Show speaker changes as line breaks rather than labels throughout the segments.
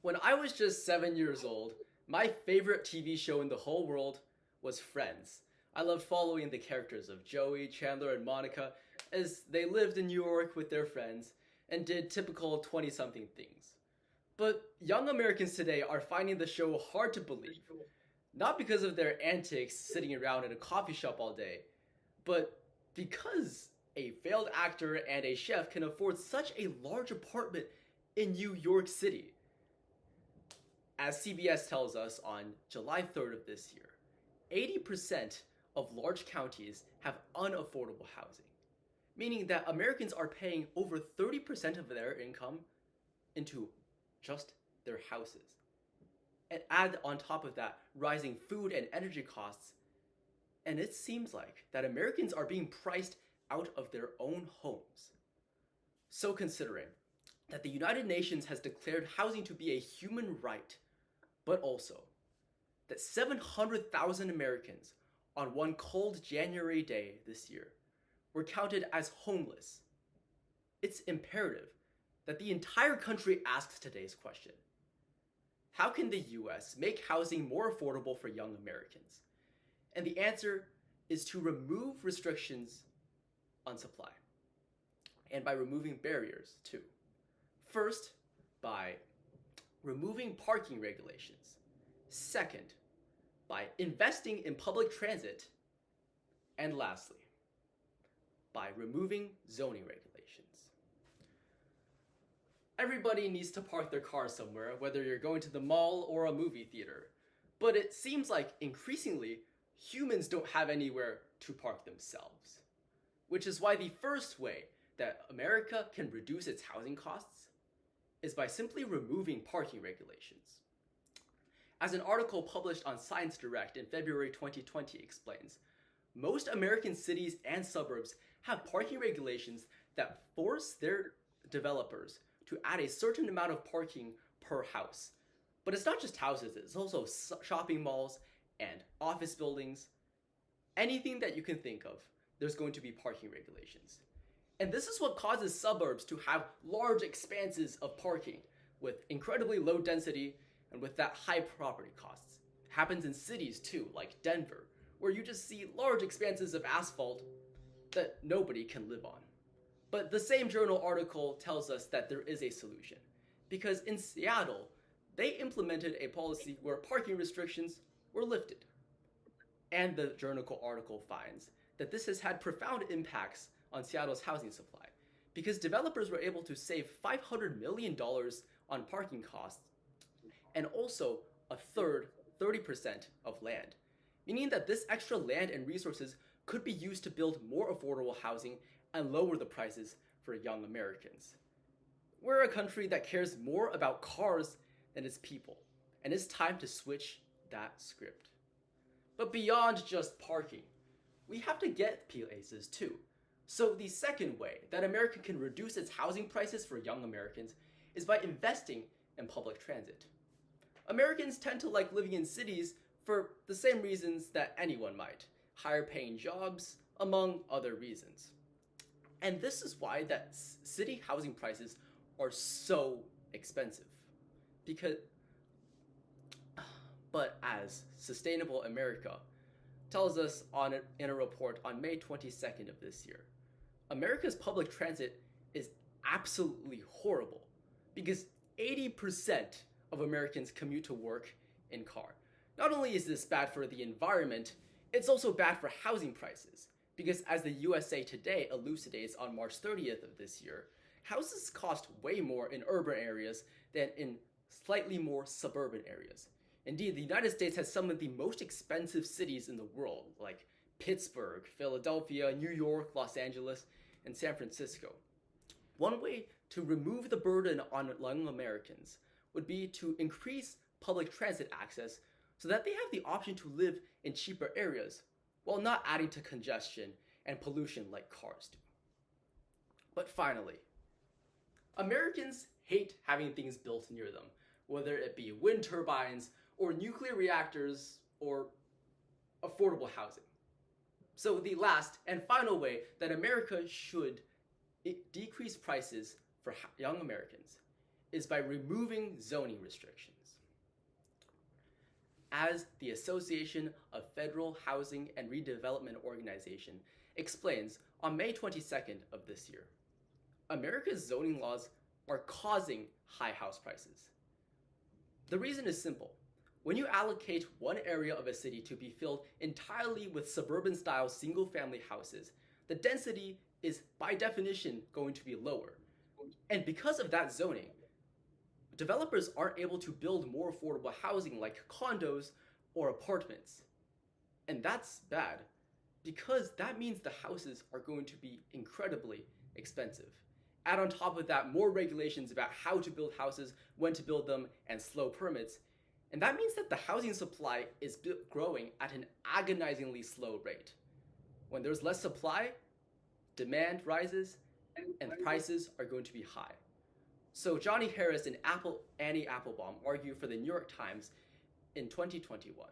When I was just 7 years old, my favorite TV show in the whole world was Friends. I loved following the characters of Joey, Chandler, and Monica as they lived in New York with their friends and did typical 20 something things. But young Americans today are finding the show hard to believe, not because of their antics sitting around in a coffee shop all day, but because a failed actor and a chef can afford such a large apartment in New York City. As CBS tells us on July 3rd of this year, 80% of large counties have unaffordable housing, meaning that Americans are paying over 30% of their income into just their houses. And add on top of that rising food and energy costs, and it seems like that Americans are being priced out of their own homes. So considering that the United Nations has declared housing to be a human right, but also that 700,000 Americans on one cold January day this year were counted as homeless, it's imperative that the entire country asks today's question. How can the US make housing more affordable for young Americans? And the answer is to remove restrictions on supply. And by removing barriers too. First, by removing parking regulations. Second, by investing in public transit. And lastly, by removing zoning regulations. Everybody needs to park their car somewhere, whether you're going to the mall or a movie theater. But it seems like increasingly, humans don't have anywhere to park themselves. Which is why the first way that America can reduce its housing costs is by simply removing parking regulations. As an article published on Science Direct in February 2020 explains, most American cities and suburbs have parking regulations that force their developers to add a certain amount of parking per house. But it's not just houses, it's also shopping malls and office buildings. Anything that you can think of, there's going to be parking regulations. And this is what causes suburbs to have large expanses of parking with incredibly low density and with that high property costs. It happens in cities too, like Denver, where you just see large expanses of asphalt that nobody can live on. But the same journal article tells us that there is a solution, because in Seattle, they implemented a policy where parking restrictions were lifted. And the journal article finds that this has had profound impacts on Seattle's housing supply, because developers were able to save $500 million on parking costs, and also a third, 30% of land, meaning that this extra land and resources could be used to build more affordable housing and lower the prices for young Americans. We're a country that cares more about cars than its people, and it's time to switch that script. But beyond just parking, we have to get places too. So the second way that America can reduce its housing prices for young Americans is by investing in public transit. Americans tend to like living in cities for the same reasons that anyone might: higher paying jobs, among other reasons. And this is why that city housing prices are so expensive. But as Sustainable America tells us in a report on May 22nd of this year, America's public transit is absolutely horrible because 80% of Americans commute to work in car. Not only is this bad for the environment, it's also bad for housing prices, because as the USA Today elucidates on March 30th of this year, houses cost way more in urban areas than in slightly more suburban areas. Indeed, the United States has some of the most expensive cities in the world, like Pittsburgh, Philadelphia, New York, Los Angeles, and San Francisco. One way to remove the burden on young Americans would be to increase public transit access so that they have the option to live in cheaper areas while not adding to congestion and pollution like cars do. But finally, Americans hate having things built near them, whether it be wind turbines or nuclear reactors or affordable housing. So the last and final way that America should decrease prices for young Americans is by removing zoning restrictions. As the Association of Federal Housing and Redevelopment Organization explains on May 22nd of this year, America's zoning laws are causing high house prices. The reason is simple. When you allocate one area of a city to be filled entirely with suburban-style single-family houses, the density is by definition going to be lower. And because of that zoning, developers aren't able to build more affordable housing like condos or apartments. And that's bad, because that means the houses are going to be incredibly expensive. Add on top of that more regulations about how to build houses, when to build them, and slow permits, and that means that the housing supply is growing at an agonizingly slow rate. When there's less supply, demand rises, and prices are going to be high. So Johnny Harris and Annie Applebaum argue for the New York Times in 2021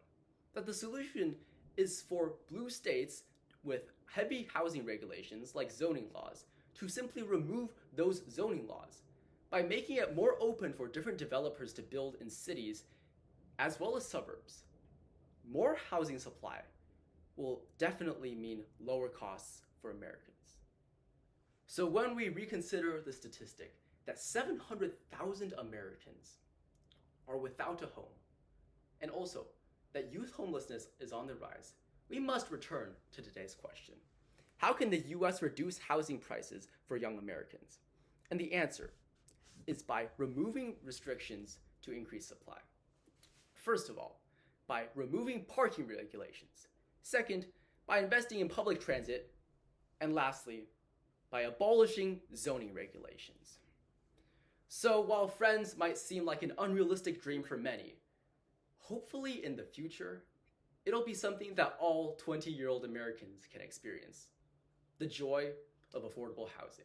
that the solution is for blue states with heavy housing regulations like zoning laws to simply remove those zoning laws by making it more open for different developers to build in cities as well as suburbs. More housing supply will definitely mean lower costs for Americans. So when we reconsider the statistic that 700,000 Americans are without a home, and also that youth homelessness is on the rise, we must return to today's question. How can the US reduce housing prices for young Americans? And the answer is by removing restrictions to increase supply. First of all, by removing parking regulations. Second, by investing in public transit. And lastly, by abolishing zoning regulations. So while Friends might seem like an unrealistic dream for many, hopefully in the future, it'll be something that all 20-year-old Americans can experience. The joy of affordable housing.